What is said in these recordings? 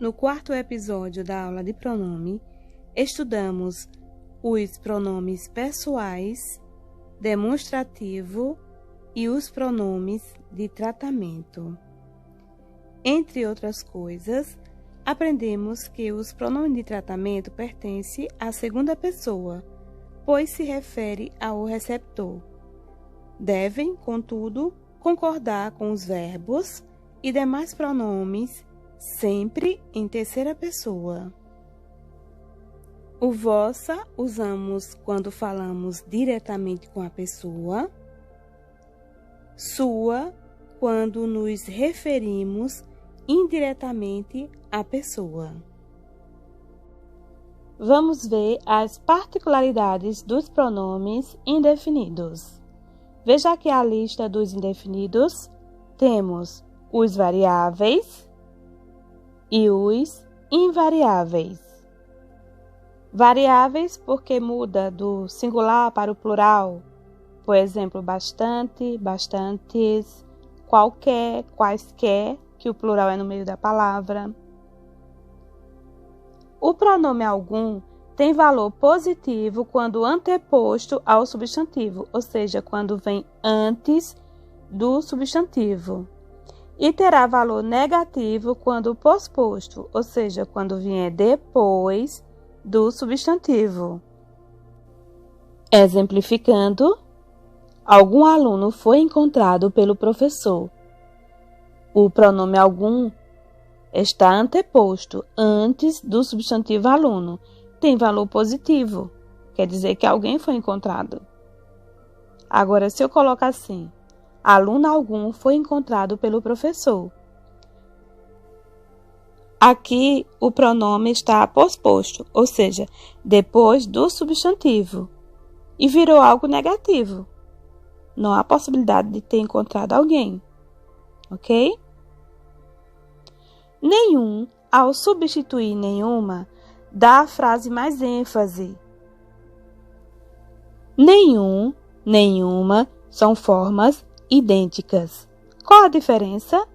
No quarto episódio da aula de pronome, estudamos os pronomes pessoais, demonstrativo e os pronomes de tratamento. Entre outras coisas, aprendemos que os pronomes de tratamento pertencem à segunda pessoa, pois se refere ao receptor. Devem, contudo, concordar com os verbos e demais pronomes sempre em terceira pessoa. O vossa usamos quando falamos diretamente com a pessoa. Sua, quando nos referimos indiretamente à pessoa. Vamos ver as particularidades dos pronomes indefinidos. Veja aqui a lista dos indefinidos. Temos os variáveis e os invariáveis. Variáveis porque muda do singular para o plural. Por exemplo, bastante, bastantes, qualquer, quaisquer, que o plural é no meio da palavra. O pronome algum tem valor positivo quando anteposto ao substantivo, ou seja, quando vem antes do substantivo. E terá valor negativo quando posposto, ou seja, quando vier depois do substantivo. Exemplificando, algum aluno foi encontrado pelo professor. O pronome algum está anteposto antes do substantivo aluno. Tem valor positivo, quer dizer que alguém foi encontrado. Agora, se eu colocar assim, aluno algum foi encontrado pelo professor. Aqui, o pronome está posposto, ou seja, depois do substantivo, e virou algo negativo. Não há possibilidade de ter encontrado alguém, ok? Nenhum, ao substituir nenhuma, dá à frase mais ênfase. Nenhum, nenhuma são formas idênticas. Qual a diferença?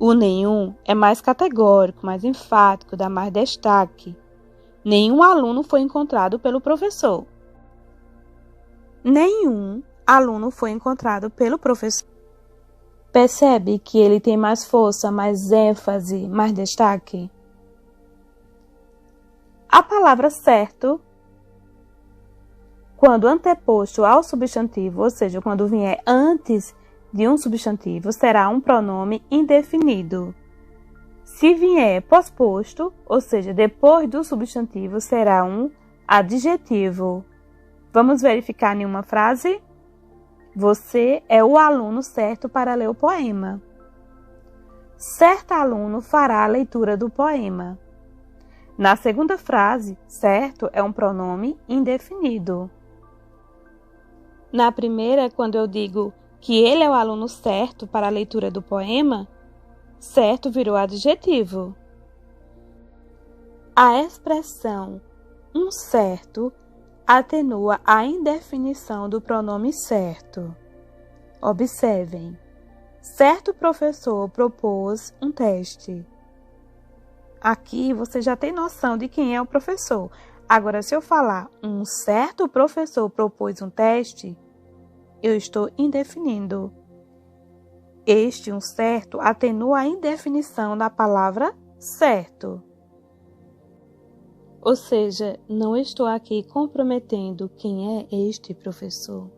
O nenhum é mais categórico, mais enfático, dá mais destaque. Nenhum aluno foi encontrado pelo professor. Nenhum aluno foi encontrado pelo professor. Percebe que ele tem mais força, mais ênfase, mais destaque? A palavra certo, quando anteposto ao substantivo, ou seja, quando vier antes de um substantivo, será um pronome indefinido. Se vier posposto, ou seja, depois do substantivo, será um adjetivo. Vamos verificar em uma frase? Você é o aluno certo para ler o poema. Certo aluno fará a leitura do poema. Na segunda frase, certo é um pronome indefinido. Na primeira, quando eu digo que ele é o aluno certo para a leitura do poema, certo virou adjetivo. A expressão um certo atenua a indefinição do pronome certo. Observem. Certo professor propôs um teste. Aqui você já tem noção de quem é o professor. Agora, se eu falar um certo professor propôs um teste, eu estou indefinindo. Este um certo atenua a indefinição da palavra certo. Ou seja, não estou aqui comprometendo quem é este professor.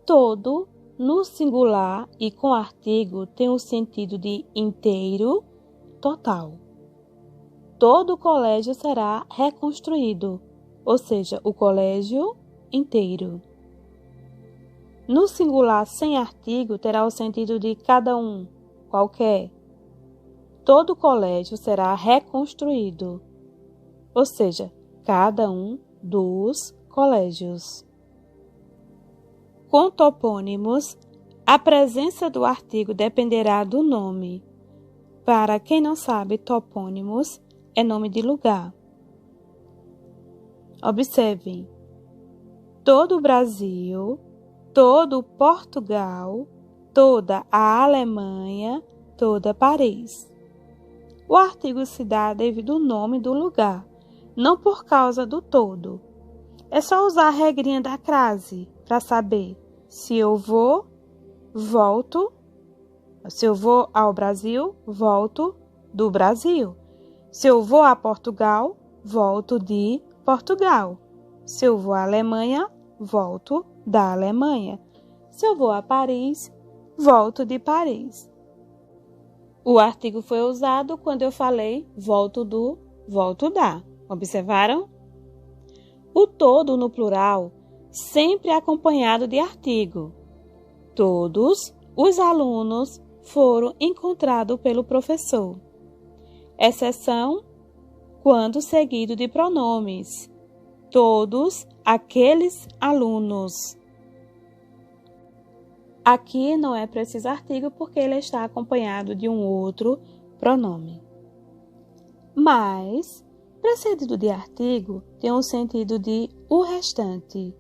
Todo, no singular e com artigo, tem o sentido de inteiro, total. Todo colégio será reconstruído, ou seja, o colégio inteiro. No singular sem artigo, terá o sentido de cada um, qualquer. Todo colégio será reconstruído, ou seja, cada um dos colégios. Com topônimos, a presença do artigo dependerá do nome. Para quem não sabe, topônimos é nome de lugar. Observem. Todo o Brasil, todo Portugal, toda a Alemanha, toda Paris. O artigo se dá devido ao nome do lugar, não por causa do todo. É só usar a regrinha da crase para saber se eu vou, volto. Se eu vou ao Brasil, volto do Brasil. Se eu vou a Portugal, volto de Portugal. Se eu vou à Alemanha, volto da Alemanha. Se eu vou a Paris, volto de Paris. O artigo foi usado quando eu falei volto do, volto da. Observaram? O todo no plural sempre é acompanhado de artigo. Todos os alunos foram encontrados pelo professor. Exceção quando seguido de pronomes. Todos aqueles alunos. Aqui não é preciso artigo porque ele está acompanhado de um outro pronome. Mas, precedido de artigo, tem um sentido de o restante.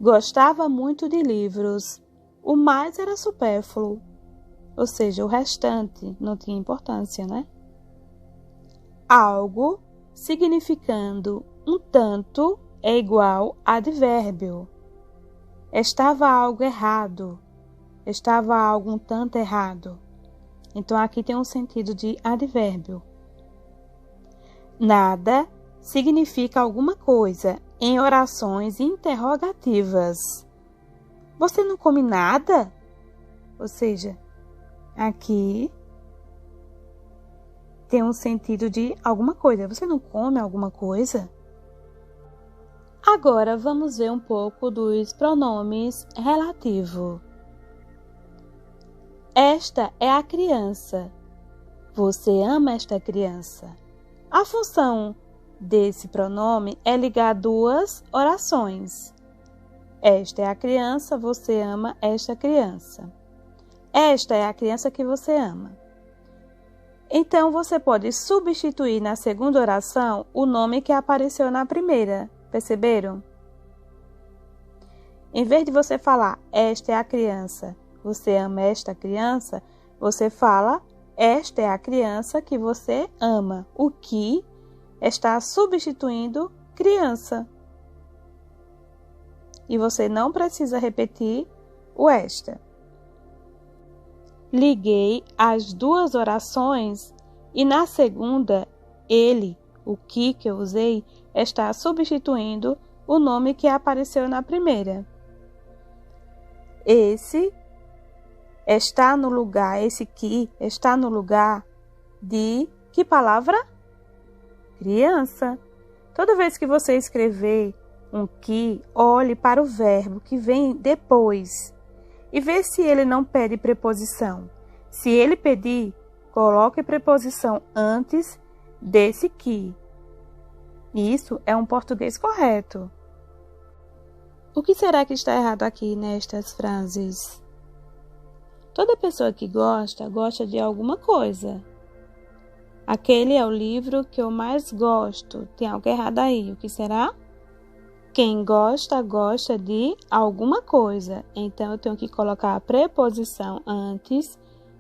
Gostava muito de livros. O mais era supérfluo. Ou seja, o restante não tinha importância, né? Algo significando um tanto é igual a advérbio. Estava algo errado. Estava algo um tanto errado. Então, aqui tem um sentido de advérbio. Nada significa alguma coisa em orações interrogativas. Você não come nada? Ou seja, aqui tem um sentido de alguma coisa. Você não come alguma coisa? Agora vamos ver um pouco dos pronomes relativos. Esta é a criança. Você ama esta criança. A função desse pronome é ligar duas orações. Esta é a criança, você ama esta criança. Esta é a criança que você ama. Então, você pode substituir na segunda oração o nome que apareceu na primeira. Perceberam? Em vez de você falar, esta é a criança, você ama esta criança, você fala, esta é a criança que você ama. O que está substituindo criança. E você não precisa repetir o esta. Liguei as duas orações e na segunda, ele, o que eu usei, está substituindo o nome que apareceu na primeira. Esse está no lugar, esse que está no lugar de que palavra? Criança. Toda vez que você escrever um que, olhe para o verbo que vem depois e vê se ele não pede preposição. Se ele pedir, coloque preposição antes desse que. Isso é um português correto. O que será que está errado aqui nestas frases? Toda pessoa que gosta de alguma coisa. Aquele é o livro que eu mais gosto. Tem algo errado aí. O que será? Quem gosta, gosta de alguma coisa. Então, eu tenho que colocar a preposição antes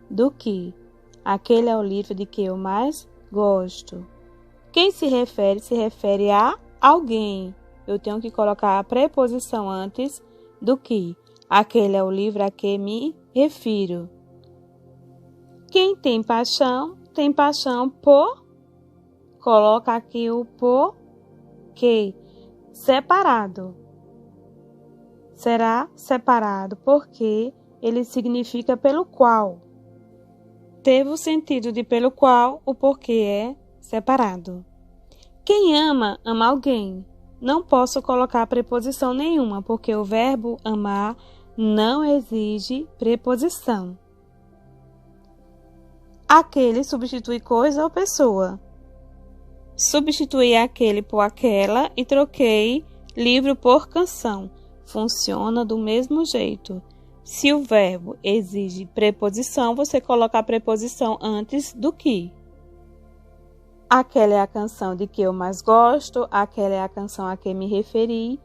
do que. Aquele é o livro de que eu mais gosto. Quem se refere a alguém. Eu tenho que colocar a preposição antes do que. Aquele é o livro a que me refiro. Quem tem paixão por. Coloca aqui o por que. Separado. Será separado porque ele significa pelo qual. Teve o sentido de pelo qual, o porquê é separado. Quem ama, ama alguém. Não posso colocar preposição nenhuma, porque o verbo amar não exige preposição. Aquele substitui coisa ou pessoa. Substituí aquele por aquela e troquei livro por canção. Funciona do mesmo jeito. Se o verbo exige preposição, você coloca a preposição antes do que. Aquela é a canção de que eu mais gosto, aquela é a canção a que me referi,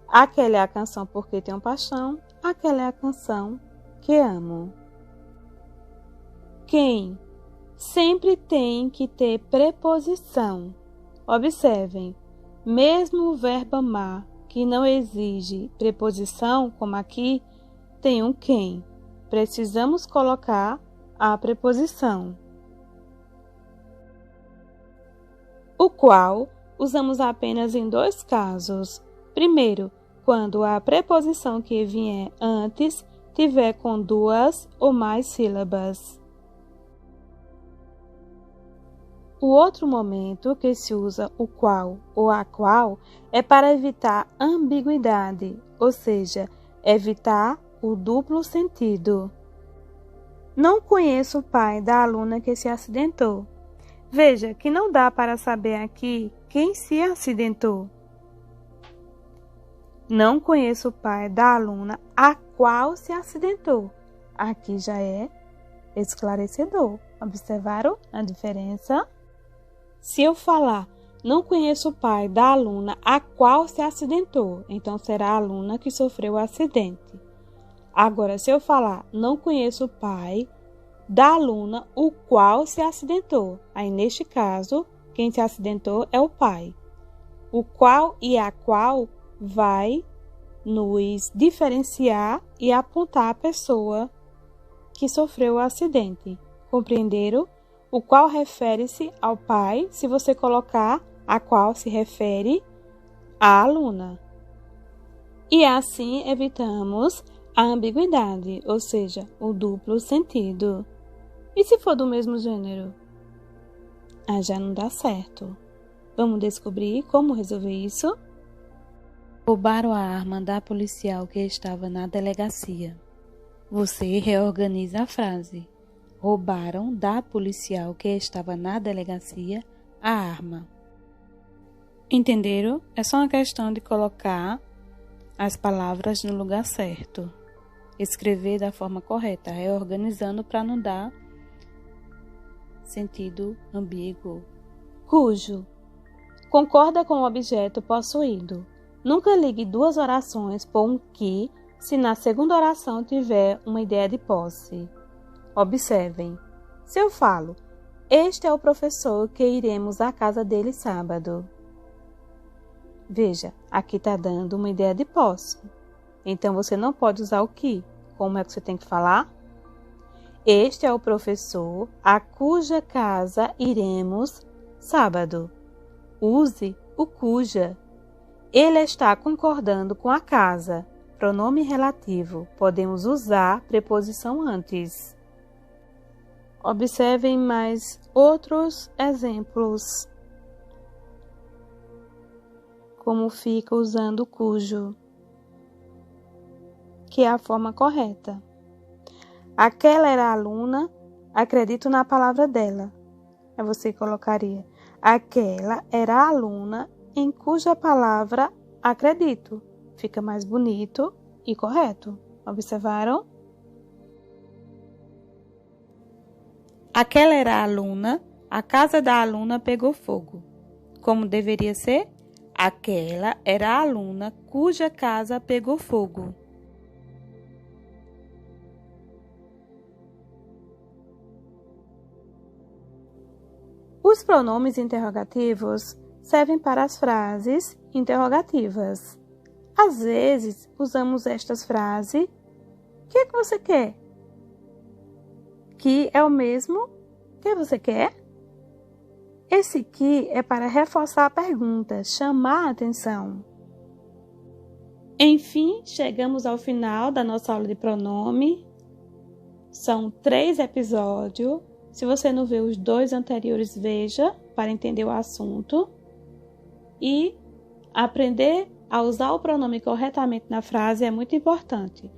aquela é a canção porque tenho paixão, aquela é a canção que amo. Quem sempre tem que ter preposição. Observem, mesmo o verbo amar, que não exige preposição, como aqui, tem um quem. Precisamos colocar a preposição. O qual usamos apenas em 2 casos. Primeiro, quando a preposição que vier antes tiver com 2 ou mais sílabas. O outro momento que se usa o qual ou a qual é para evitar ambiguidade, ou seja, evitar o duplo sentido. Não conheço o pai da aluna que se acidentou. Veja que não dá para saber aqui quem se acidentou. Não conheço o pai da aluna a qual se acidentou. Aqui já é esclarecedor. Observaram a diferença? Se eu falar, não conheço o pai da aluna a qual se acidentou, então será a aluna que sofreu o acidente. Agora, se eu falar, não conheço o pai da aluna o qual se acidentou, aí neste caso, quem se acidentou é o pai. O qual e a qual vai nos diferenciar e apontar a pessoa que sofreu o acidente. Compreenderam? O qual refere-se ao pai, se você colocar a qual se refere à aluna. E assim evitamos a ambiguidade, ou seja, o duplo sentido. E se for do mesmo gênero? Já não dá certo. Vamos descobrir como resolver isso? Roubaram a arma da policial que estava na delegacia. Você reorganiza a frase. Roubaram da policial que estava na delegacia a arma. Entenderam? É só uma questão de colocar as palavras no lugar certo. Escrever da forma correta, reorganizando para não dar sentido ambíguo. Cujo. Concorda com o objeto possuído. Nunca ligue 2 orações por um que, se na segunda oração tiver uma ideia de posse. Observem, se eu falo, este é o professor que iremos à casa dele sábado. Veja, aqui está dando uma ideia de posse. Então, você não pode usar o que. Como é que você tem que falar? Este é o professor a cuja casa iremos sábado. Use o cuja. Ele está concordando com a casa. Pronome relativo. Podemos usar preposição antes. Observem mais outros exemplos. Como fica usando cujo, que é a forma correta. Aquela era a aluna, acredito na palavra dela. Aí você colocaria, aquela era a aluna em cuja palavra acredito. Fica mais bonito e correto. Observaram? Aquela era a aluna, a casa da aluna pegou fogo. Como deveria ser? Aquela era a aluna cuja casa pegou fogo. Os pronomes interrogativos servem para as frases interrogativas. Às vezes, usamos estas frases. O que é que você quer? Que é o mesmo que você quer? Esse que é para reforçar a pergunta, chamar a atenção. Enfim, chegamos ao final da nossa aula de pronome. São 3 episódios. Se você não viu os 2 anteriores, veja para entender o assunto. E aprender a usar o pronome corretamente na frase é muito importante.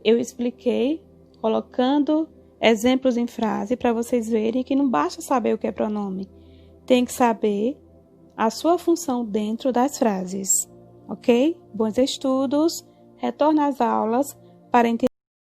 Eu expliquei colocando exemplos em frase para vocês verem que não basta saber o que é pronome. Tem que saber a sua função dentro das frases. Ok? Bons estudos. Retorne às aulas para entender